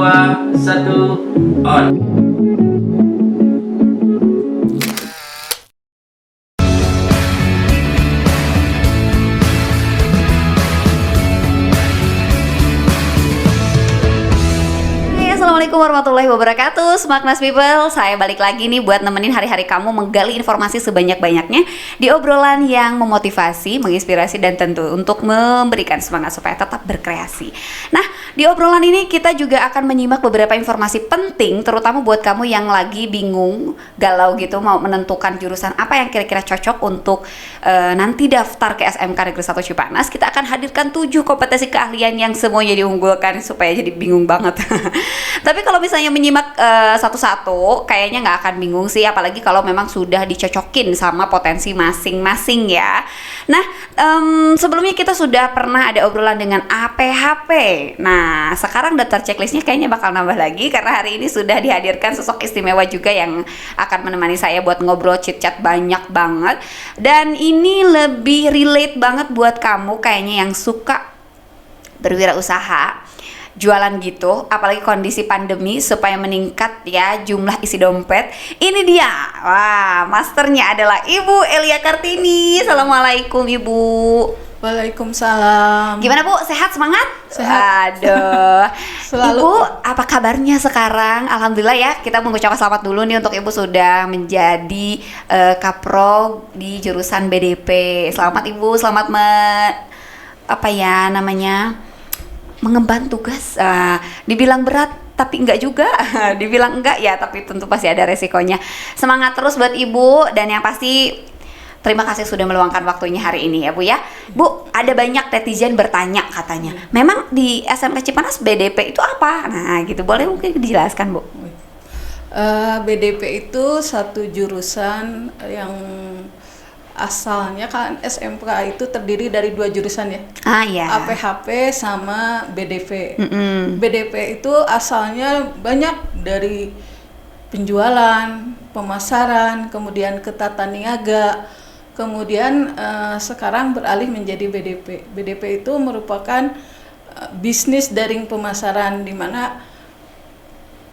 2, 1, on. Assalamualaikum warahmatullahi wabarakatuh, Smartness People. Saya balik lagi nih buat nemenin hari-hari kamu menggali informasi sebanyak-banyaknya di obrolan yang memotivasi, menginspirasi, dan tentu untuk memberikan semangat supaya tetap berkreasi. Nah, di obrolan ini kita juga akan menyimak beberapa informasi penting, terutama buat kamu yang lagi bingung, galau gitu, mau menentukan jurusan apa yang kira-kira cocok untuk nanti daftar ke SMK Negeri 1 Cipanas. Kita akan hadirkan 7 kompetensi keahlian yang semuanya diunggulkan supaya jadi bingung banget. Tapi kalau misalnya menyimak satu-satu, kayaknya nggak akan bingung sih, apalagi kalau memang sudah dicocokin sama potensi masing-masing ya. Nah, sebelumnya kita sudah pernah ada obrolan dengan APHP. Nah, sekarang daftar checklistnya kayaknya bakal nambah lagi karena hari ini sudah dihadirkan sosok istimewa juga yang akan menemani saya buat ngobrol chit-chat banyak banget. Dan ini lebih relate banget buat kamu kayaknya yang suka berwirausaha, jualan gitu, apalagi kondisi pandemi supaya meningkat ya jumlah isi dompet. Ini dia, wah, masternya adalah Ibu Elia Kartini. Assalamualaikum Ibu. Waalaikumsalam. Gimana Bu, sehat, semangat? Sehat. Aduh. Selalu. Ibu, apa kabarnya sekarang? Alhamdulillah ya, kita mengucapkan selamat dulu nih untuk Ibu sudah menjadi Kapro di jurusan BDP. Selamat Ibu, selamat mengemban tugas. Dibilang berat tapi enggak juga, dibilang enggak ya tapi tentu pasti ada resikonya. Semangat terus buat Ibu, dan yang pasti terima kasih sudah meluangkan waktunya hari ini ya Bu ya. Bu, ada banyak netizen bertanya katanya, memang di SMK Cipanas BDP itu apa? Nah gitu, boleh mungkin dijelaskan Bu? BDP itu satu jurusan yang asalnya kan SMK itu terdiri dari 2 jurusan ya. Iya. APHP sama BDP. BDP itu asalnya banyak dari penjualan, pemasaran, kemudian ke tata niaga, kemudian sekarang beralih menjadi BDP. BDP itu merupakan bisnis daring pemasaran, di mana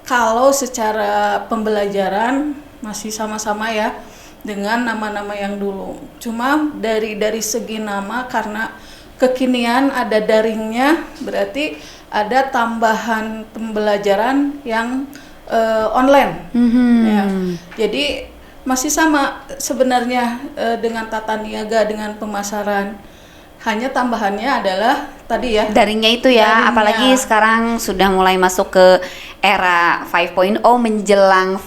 kalau secara pembelajaran masih sama-sama ya dengan nama-nama yang dulu. Cuma dari segi nama, karena kekinian ada daringnya, berarti ada tambahan pembelajaran yang online. Ya. Jadi masih sama sebenarnya dengan tata niaga, dengan pemasaran. Hanya tambahannya adalah tadi ya, daringnya itu ya, daringnya. Apalagi sekarang sudah mulai masuk ke era 5.0 menjelang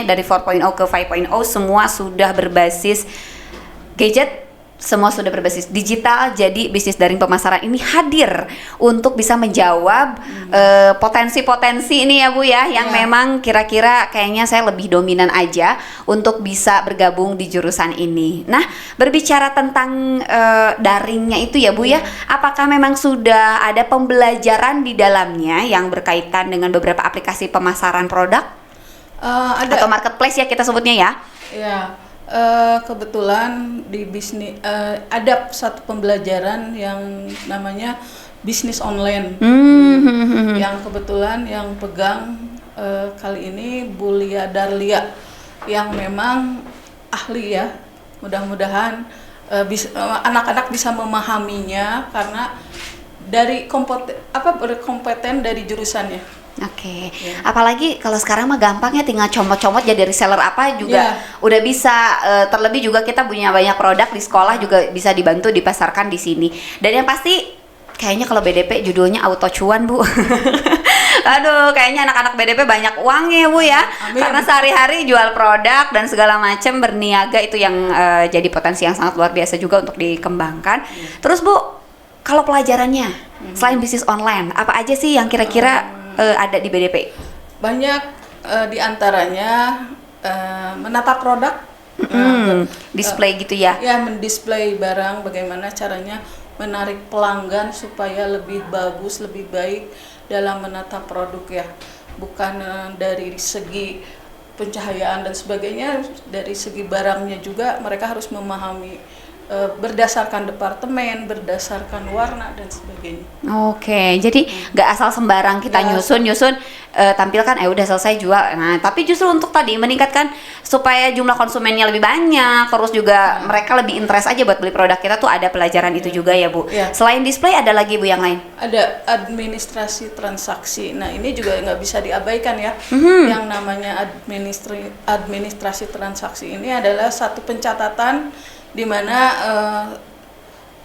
dari 4.0 ke 5.0, semua sudah berbasis gadget, semua sudah berbasis digital. Jadi bisnis daring pemasaran ini hadir untuk bisa menjawab potensi-potensi ini ya Bu ya, yang memang kira-kira kayaknya saya lebih dominan aja untuk bisa bergabung di jurusan ini. Nah, berbicara tentang daringnya itu ya Bu ya, apakah memang sudah ada pembelajaran di dalamnya yang berkaitan dengan beberapa aplikasi pemasaran produk? Ada. Atau marketplace ya kita sebutnya ya? Ya. Kebetulan di bisnis ada satu pembelajaran yang namanya bisnis online, yang kebetulan yang pegang kali ini Bu Lia Darlia, yang memang ahli ya. Mudah-mudahan anak-anak bisa memahaminya karena dari berkompeten dari jurusannya. Oke. Apalagi kalau sekarang mah gampang ya, tinggal comot-comot jadi reseller apa juga udah bisa. Terlebih juga kita punya banyak produk di sekolah juga bisa dibantu dipasarkan di sini. Dan yang pasti kayaknya kalau BDP judulnya auto cuan Bu. Aduh, kayaknya anak-anak BDP banyak uangnya Bu ya. Amin. Karena sehari-hari jual produk dan segala macam, berniaga itu yang jadi potensi yang sangat luar biasa juga untuk dikembangkan. Terus Bu, kalau pelajarannya selain bisnis online, apa aja sih yang kira-kira ada di BDP? Banyak, diantaranya menata produk, display gitu ya? Ya, mendisplay barang, bagaimana caranya menarik pelanggan supaya lebih bagus, lebih baik dalam menata produk ya. Bukan dari segi pencahayaan dan sebagainya, dari segi barangnya juga mereka harus memahami berdasarkan departemen, berdasarkan warna dan sebagainya. Oke, jadi nggak asal sembarang kita Nggak nyusun tampilkan, udah selesai jual. Nah, tapi justru untuk tadi meningkatkan supaya jumlah konsumennya lebih banyak, terus juga mereka lebih interest aja buat beli produk kita tuh ada pelajaran itu juga ya Bu. Ya. Selain display ada lagi Bu yang lain? Ada administrasi transaksi. Nah, ini juga nggak bisa diabaikan ya. Yang namanya administrasi transaksi ini adalah satu pencatatan di mana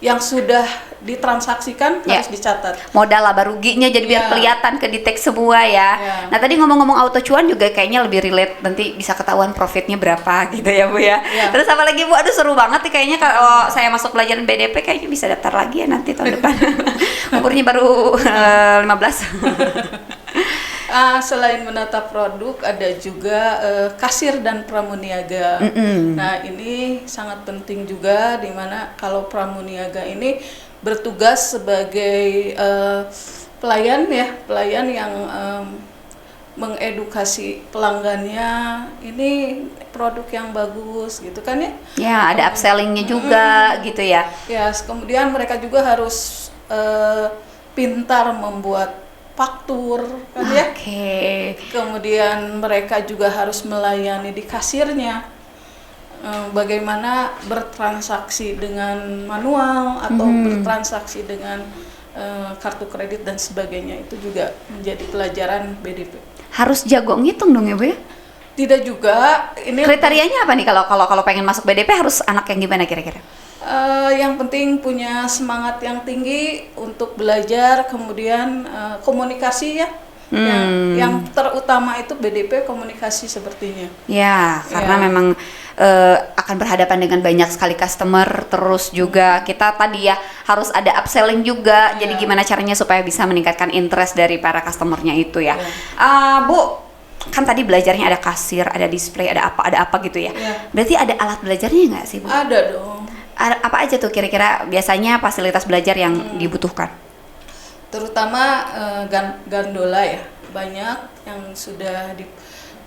yang sudah ditransaksikan harus dicatat. Modal laba ruginya jadi biar kelihatan kedetek semua ya. Nah, tadi ngomong-ngomong auto cuan juga kayaknya lebih relate, nanti bisa ketahuan profitnya berapa gitu ya Bu ya. Terus apa lagi Bu? Aduh seru banget nih kayaknya kalau saya masuk pelajaran BDP kayaknya bisa daftar lagi ya nanti tahun depan. Umurnya baru 15. Selain menata produk, ada juga kasir dan pramuniaga. Nah, ini sangat penting juga, di mana kalau pramuniaga ini bertugas sebagai pelayan yang mengedukasi pelanggannya, ini produk yang bagus gitu kan ya. Ya, ada upsellingnya juga gitu ya. Ya, kemudian mereka juga harus pintar membuat faktur kan ya. Kemudian mereka juga harus melayani di kasirnya, bagaimana bertransaksi dengan manual atau bertransaksi dengan kartu kredit dan sebagainya, itu juga menjadi pelajaran BDP. Harus jago ngitung dong ya Bu ya? Tidak juga. Ini kriterianya apa nih kalau pengen masuk BDP harus anak yang gimana kira-kira? Yang penting punya semangat yang tinggi untuk belajar, kemudian komunikasi ya. Yang terutama itu BDP komunikasi sepertinya. Ya, karena memang akan berhadapan dengan banyak sekali customer, terus juga kita tadi ya harus ada upselling juga. Jadi gimana caranya supaya bisa meningkatkan interest dari para customernya itu ya. Bu, kan tadi belajarnya ada kasir, ada display, ada apa gitu ya. Berarti ada alat belajarnya nggak sih Bu? Ada dong. Apa aja tuh kira-kira biasanya fasilitas belajar yang dibutuhkan? Terutama gondola ya, banyak yang sudah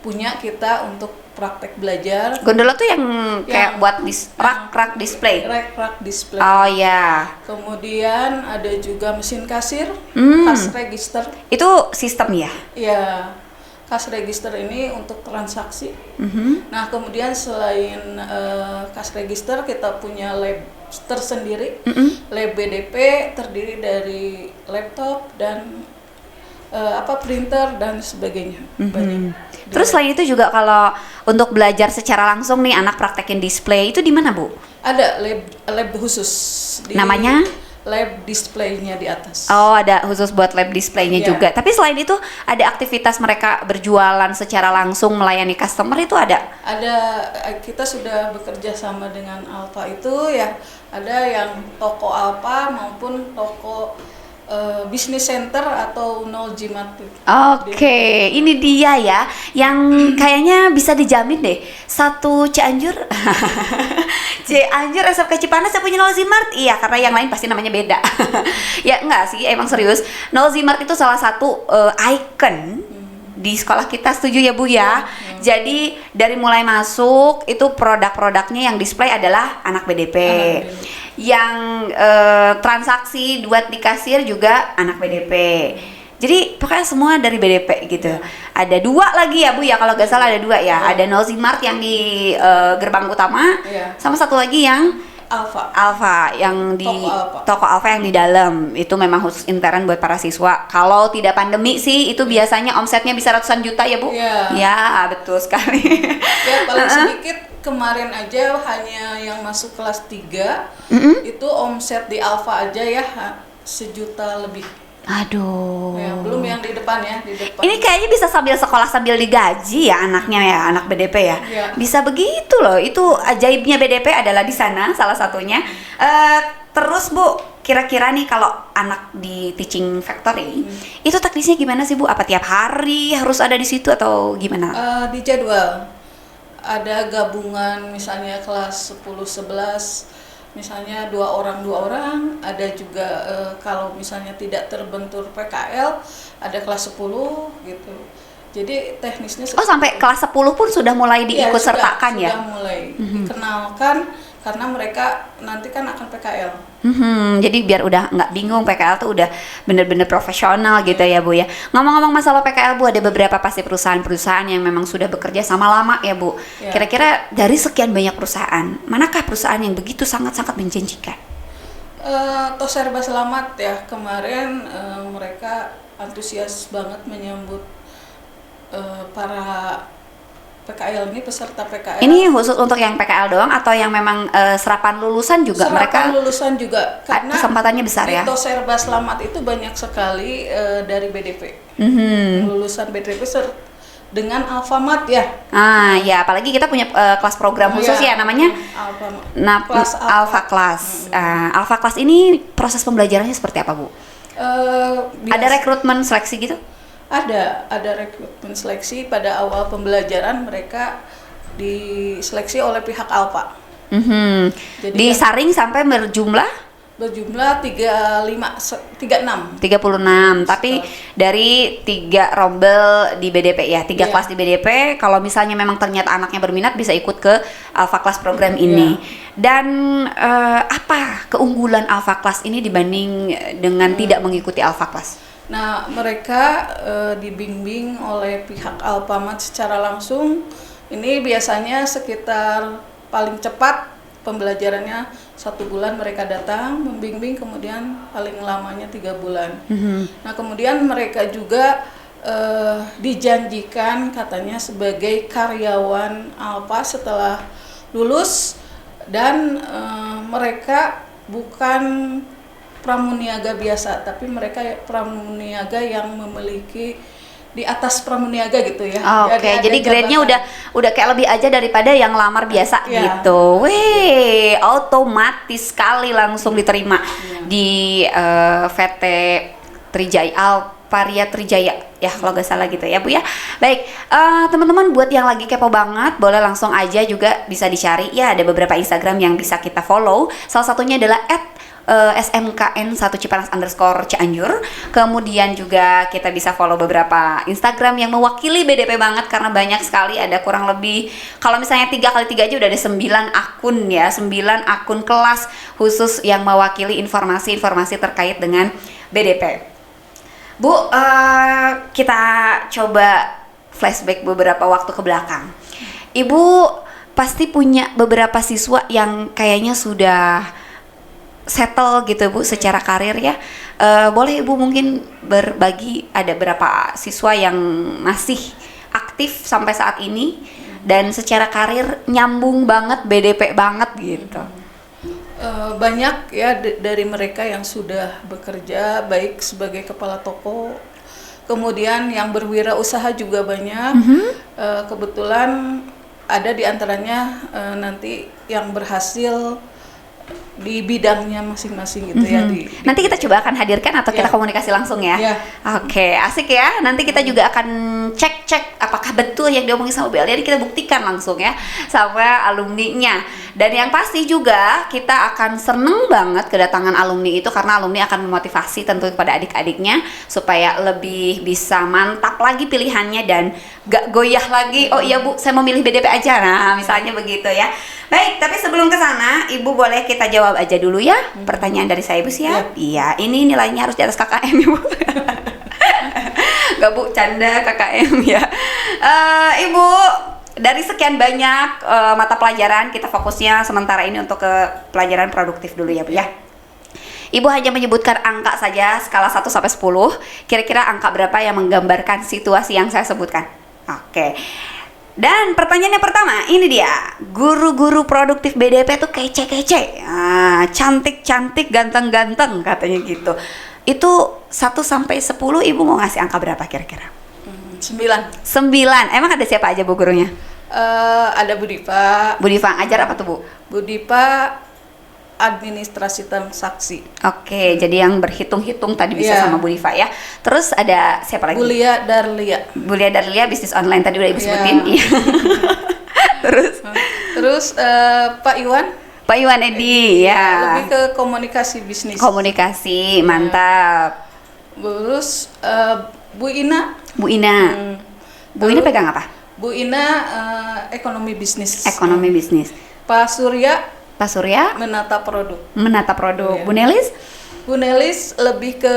punya kita untuk praktek belajar. Gondola tuh yang kayak buat rak display. Rak display. Oh ya. Kemudian ada juga mesin kasir, cash register. Itu sistem ya? Iya. Cash register ini untuk transaksi. Nah, kemudian selain cash register, kita punya lab tersendiri. Lab BDP terdiri dari laptop dan printer dan sebagainya. Banyak. Terus selain itu juga kalau untuk belajar secara langsung nih anak praktekin display itu di mana Bu? Ada lab khusus. Namanya? Lab displaynya di atas. Oh, ada khusus buat lab displaynya juga. Tapi selain itu ada aktivitas mereka berjualan secara langsung melayani customer itu ada? Ada, kita sudah bekerja sama dengan Alfa itu ya. Ada yang toko Alfa maupun toko business center atau nol jimat. Oke, ini dia ya yang kayaknya bisa dijamin deh. Satu Cianjur SMK Cipanas saya punya Nolzimart. Iya, karena yang lain pasti namanya beda. Ya enggak sih, emang serius. Nolzimart itu salah satu icon di sekolah kita, setuju ya Bu ya. Jadi dari mulai masuk itu produk-produknya yang display adalah anak BDP. Yang transaksi buat di kasir juga anak BDP. Jadi pokoknya semua dari BDP gitu. Ada 2 lagi ya Bu ya, kalau nggak salah ada 2 ya. Ada Nolzimart yang di gerbang utama, sama satu lagi yang Alfa yang di toko Alfa yang di dalam. Itu memang khusus intern buat para siswa. Kalau tidak pandemi sih itu biasanya omsetnya bisa ratusan juta ya Bu. Ya betul sekali. Ya paling sedikit kemarin aja hanya yang masuk kelas 3 itu omset di Alfa aja ya 1 juta lebih. Aduh. Ya, belum yang di depan ya, di depan. Ini kayaknya bisa sambil sekolah sambil digaji ya anaknya ya, anak BDP ya. Bisa begitu loh. Itu ajaibnya BDP adalah di sana salah satunya. Terus Bu, kira-kira nih kalau anak di teaching factory, itu teknisnya gimana sih Bu? Apa tiap hari harus ada di situ atau gimana? Di jadwal. Ada gabungan misalnya kelas 10-11, misalnya 2 orang, ada juga kalau misalnya tidak terbentur PKL ada kelas 10 gitu. Jadi teknisnya sampai kelas 10 pun sudah mulai diikut sertakan ya? Sudah mulai dikenalkan karena mereka nanti kan akan PKL. Jadi biar udah nggak bingung, PKL tuh udah bener-bener profesional gitu ya Bu ya. Ngomong-ngomong masalah PKL Bu, ada beberapa pasti perusahaan-perusahaan yang memang sudah bekerja sama lama ya Bu. Ya. Kira-kira dari sekian banyak perusahaan, manakah perusahaan yang begitu sangat-sangat menjanjikan? Toserba Selamat ya, kemarin mereka antusias banget menyambut para PKL ini, peserta PKL. Ini khusus untuk yang PKL doang atau yang memang serapan lulusan juga? Serapan mereka lulusan juga, karena kesempatannya besar di ya. Toserba Selamat itu banyak sekali dari BDP. Lulusan BDP dengan Alfamart ya. Ya, apalagi kita punya kelas program khusus ya namanya Kelas Alpha Class. Alpha Class ini proses pembelajarannya seperti apa Bu? Ada rekrutmen seleksi gitu? Ada rekrutmen seleksi. Pada awal pembelajaran mereka diseleksi oleh pihak Alpha. Jadi disaring sampai berjumlah 36. Tapi dari 3 rombel di BDP ya, 3 kelas di BDP. Kalau misalnya memang ternyata anaknya berminat bisa ikut ke Alpha Class program ini. Dan apa keunggulan Alpha Class ini dibanding dengan tidak mengikuti Alpha Class? Nah, mereka dibimbing oleh pihak Alfamart secara langsung. Ini biasanya sekitar paling cepat pembelajarannya 1 bulan mereka datang membimbing, kemudian paling lamanya 3 bulan. Nah, kemudian mereka juga dijanjikan katanya sebagai karyawan Alpha setelah lulus, dan mereka bukan pramuniaga biasa, tapi mereka pramuniaga yang memiliki di atas pramuniaga gitu ya. Jadi grade-nya udah kayak lebih aja daripada yang lamar biasa gitu. Weh, otomatis sekali langsung diterima di VT Trijaya, Alvaria Trijaya ya kalau nggak salah gitu ya Bu ya. Baik, teman-teman buat yang lagi kepo banget boleh langsung aja juga bisa dicari ya, ada beberapa Instagram yang bisa kita follow. Salah satunya adalah @smkn1 Cipanas_Cianjur. Kemudian juga kita bisa follow beberapa Instagram yang mewakili BDP banget, karena banyak sekali, ada kurang lebih kalau misalnya 3x3 aja udah ada 9 akun ya, 9 akun kelas khusus yang mewakili informasi-informasi terkait dengan BDP. Bu, kita coba flashback beberapa waktu ke belakang. Ibu pasti punya beberapa siswa yang kayaknya sudah settle gitu Bu secara karir ya. Boleh Ibu mungkin berbagi ada berapa siswa yang masih aktif sampai saat ini dan secara karir nyambung banget, BDP banget gitu? Banyak ya dari mereka yang sudah bekerja baik sebagai kepala toko, kemudian yang berwirausaha juga banyak. Kebetulan ada di antaranya nanti yang berhasil di bidangnya masing-masing gitu ya. Nanti kita coba akan hadirkan atau kita komunikasi langsung ya. Oke, asik ya. Nanti kita juga akan cek apakah betul yang diomongin sama Bel. Jadi kita buktikan langsung ya sama alumninya. Dan yang pasti juga kita akan seneng banget kedatangan alumni itu, karena alumni akan memotivasi tentu kepada adik-adiknya supaya lebih bisa mantap lagi pilihannya dan gak goyah lagi. Oh iya Bu, saya mau milih BDP aja. Nah, misalnya begitu ya. Baik, tapi sebelum ke sana, Ibu boleh kita jawab aja dulu ya pertanyaan dari saya, Ibu siap? Iya, ini nilainya harus di atas KKM, Ibu. Gak Bu, canda KKM ya. Ibu, dari sekian banyak mata pelajaran, kita fokusnya sementara ini untuk ke pelajaran produktif dulu ya Bu ya. Ibu hanya menyebutkan angka saja, skala 1 sampai 10. Kira-kira angka berapa yang menggambarkan situasi yang saya sebutkan? Oke. Dan pertanyaan yang pertama, ini dia. Guru-guru produktif BDP tuh kece-kece, cantik-cantik, ganteng-ganteng katanya gitu. Itu 1 sampai 10 Ibu mau ngasih angka berapa kira-kira? 9. 9. Emang ada siapa aja Bu gurunya? Ada Bu Dipa. Bu Dipa ngajar apa tuh Bu? Bu Dipa administrasi transaksi. Oke, jadi yang berhitung-hitung tadi bisa sama Bu Diva ya. Terus ada siapa lagi? Bu Lia Darlia. Bu Lia Darlia bisnis online tadi udah Ibu sebutin. Iya. Terus Pak Iwan. Pak Iwan Edi ya. Lebih ke komunikasi bisnis. Komunikasi, mantap. Terus Bu Ina. Bu Ina. Bu Ina pegang apa? Bu Ina ekonomi bisnis. Ekonomi bisnis. Pak Surya Pak Surya menata produk. menata produk. Iya. Bu Nelis? Bu Nelis lebih ke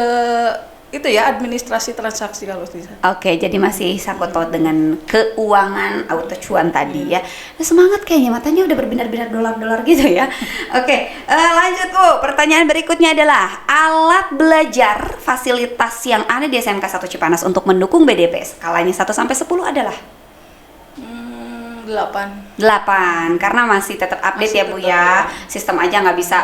itu ya, administrasi transaksi kalau bisa. Oke, jadi masih sangkut paut dengan keuangan auto cuan tadi ya. Semangat kayaknya, matanya udah berbinar-binar dolar-dolar gitu ya. Oke, lanjut Bu. Pertanyaan berikutnya adalah alat belajar fasilitas yang ada di SMK 1 Cipanas untuk mendukung BDP skalanya 1 sampai 10 adalah 8. 8 karena masih tetap update Masih ya Bu tetap, ya. ya. Sistem aja nggak bisa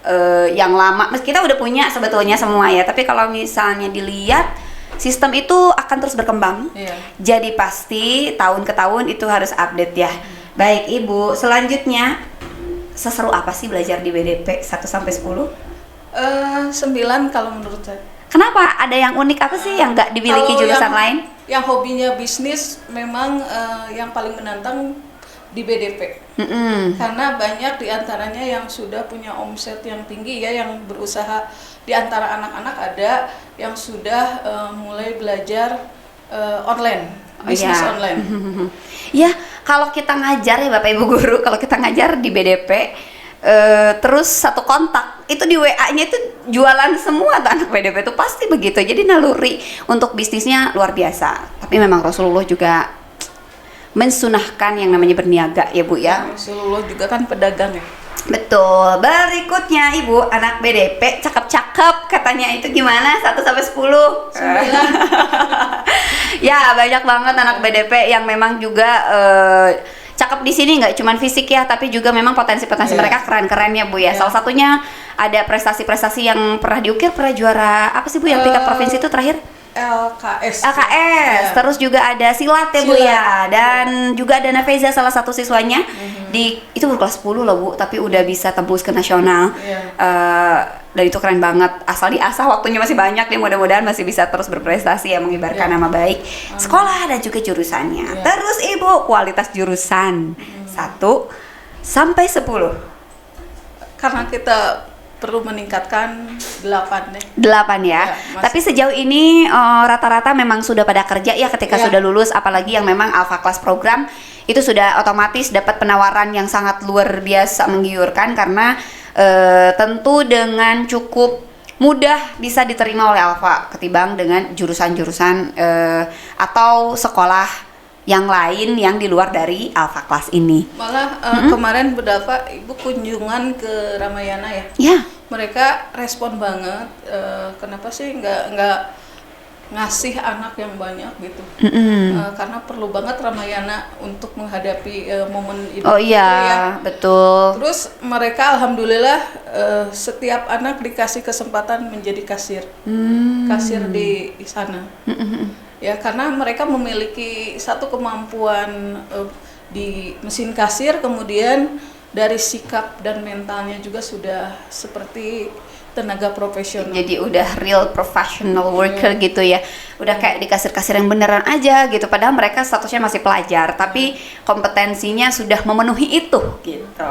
Ya. yang lama. Meski kita udah punya sebetulnya semua ya, tapi kalau misalnya dilihat sistem itu akan terus berkembang. Iya. Jadi pasti tahun ke tahun itu harus update ya. Baik Ibu, selanjutnya seseru apa sih belajar di BDP 1 sampai 10? 9 kalau menurut saya. Kenapa? Ada yang unik apa sih yang nggak dimiliki Kalau jurusan yang- lain? Yang hobinya bisnis memang yang paling menantang di BDP. Karena banyak diantaranya yang sudah punya omset yang tinggi ya, yang berusaha. Di antara anak-anak ada yang sudah mulai belajar online, bisnis iya. online. Ya, kalau kita ngajar ya Bapak Ibu guru, kalau kita ngajar di BDP terus satu kontak itu di WA-nya itu jualan semua tuh anak BDP itu pasti begitu. Jadi naluri untuk bisnisnya luar biasa. Tapi memang Rasulullah juga mensunahkan yang namanya berniaga ya Bu ya. Rasulullah juga kan pedagang ya. Betul. Berikutnya Ibu, anak BDP cakep-cakep katanya itu gimana? 1 sampai 10? 9. Ya, banyak banget anak BDP yang memang juga cakep di sini, nggak cuma fisik ya, tapi juga memang potensi-potensi Iya. mereka keren-keren ya Bu ya. Iya. Salah satunya ada prestasi-prestasi yang pernah diukir, pernah juara apa sih Bu yang tingkat provinsi itu terakhir? LKS. LKS, Ya. terus juga ada silat ya Bu Silat. ya, dan juga ada Nafeza salah satu siswanya di itu baru kelas 10 loh Bu, tapi udah bisa tembus ke nasional. Iya. Dan itu keren banget, asal diasah waktunya masih banyak nih, mudah-mudahan masih bisa terus berprestasi ya, mengibarkan Iya. nama baik sekolah dan juga jurusannya. Iya. Terus Ibu, kualitas jurusan 1 sampai 10. Karena kita perlu meningkatkan 8 deh. 8 ya. Ya, masih. Tapi sejauh ini rata-rata memang sudah pada kerja ya ketika Ya. sudah lulus, apalagi yang memang alpha class program itu sudah otomatis dapat penawaran yang sangat luar biasa menggiurkan karena tentu dengan cukup mudah bisa diterima oleh alpha ketimbang dengan jurusan-jurusan atau sekolah yang lain yang di luar dari alpha class ini. Malah kemarin beberapa ibu kunjungan ke Ramayana ya. Ya. Mereka respon banget. Kenapa sih nggak ngasih anak yang banyak gitu? Karena perlu banget Ramayana untuk menghadapi momen Idul Oh Fitri ya. iya, betul. Terus mereka alhamdulillah setiap anak dikasih kesempatan menjadi kasir di sana. Ya, karena mereka memiliki satu kemampuan di mesin kasir, kemudian dari sikap dan mentalnya juga sudah seperti tenaga profesional. Jadi udah real professional worker gitu ya. Udah kayak di kasir-kasir yang beneran aja gitu. Padahal mereka statusnya masih pelajar, tapi kompetensinya sudah memenuhi itu gitu.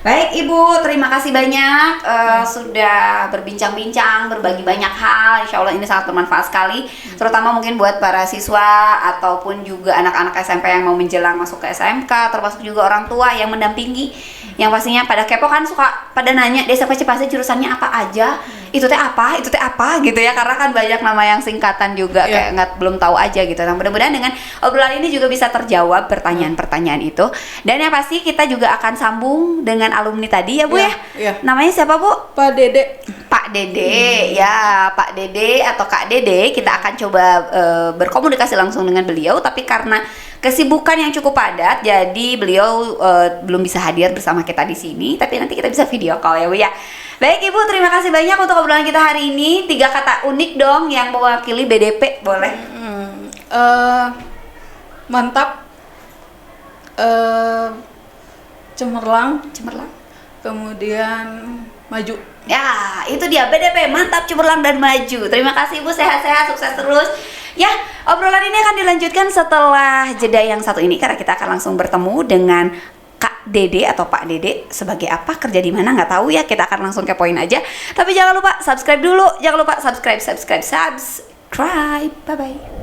Baik Ibu, terima kasih banyak sudah berbincang-bincang, berbagi banyak hal. Insya Allah ini sangat bermanfaat sekali, terutama mungkin buat para siswa ataupun juga anak-anak SMP yang mau menjelang masuk ke SMK, termasuk juga orang tua yang mendampingi, yang pastinya pada kepo kan, suka pada nanya di SMP Cipanas jurusannya apa aja, itu teh apa gitu ya, karena kan banyak nama yang singkatan juga kayak nggak belum tahu aja gitu. Nah mudah-mudahan dengan obrolan ini juga bisa terjawab pertanyaan-pertanyaan itu, dan yang pasti kita juga akan sambung dengan alumni tadi ya Bu ya. Iya. Namanya siapa Bu? Pak Dede. Pak Dede ya, Pak Dede atau Kak Dede. Kita akan coba berkomunikasi langsung dengan beliau, tapi karena kesibukan yang cukup padat, jadi beliau belum bisa hadir bersama kita di sini. Tapi nanti kita bisa video call ya Bu ya. Baik Ibu, terima kasih banyak untuk obrolan kita hari ini. 3 kata unik dong yang mewakili BDP, boleh? Mantap. Cemerlang, kemudian maju. Ya, itu dia BDP, mantap, cemerlang dan maju. Terima kasih Ibu, sehat-sehat, sukses terus. Ya, obrolan ini akan dilanjutkan setelah jeda yang satu ini, karena kita akan langsung bertemu dengan Kak Dede atau Pak Dede. Sebagai apa, kerja di mana nggak tahu ya, kita akan langsung kepoin aja. Tapi jangan lupa subscribe dulu, jangan lupa subscribe. Bye bye.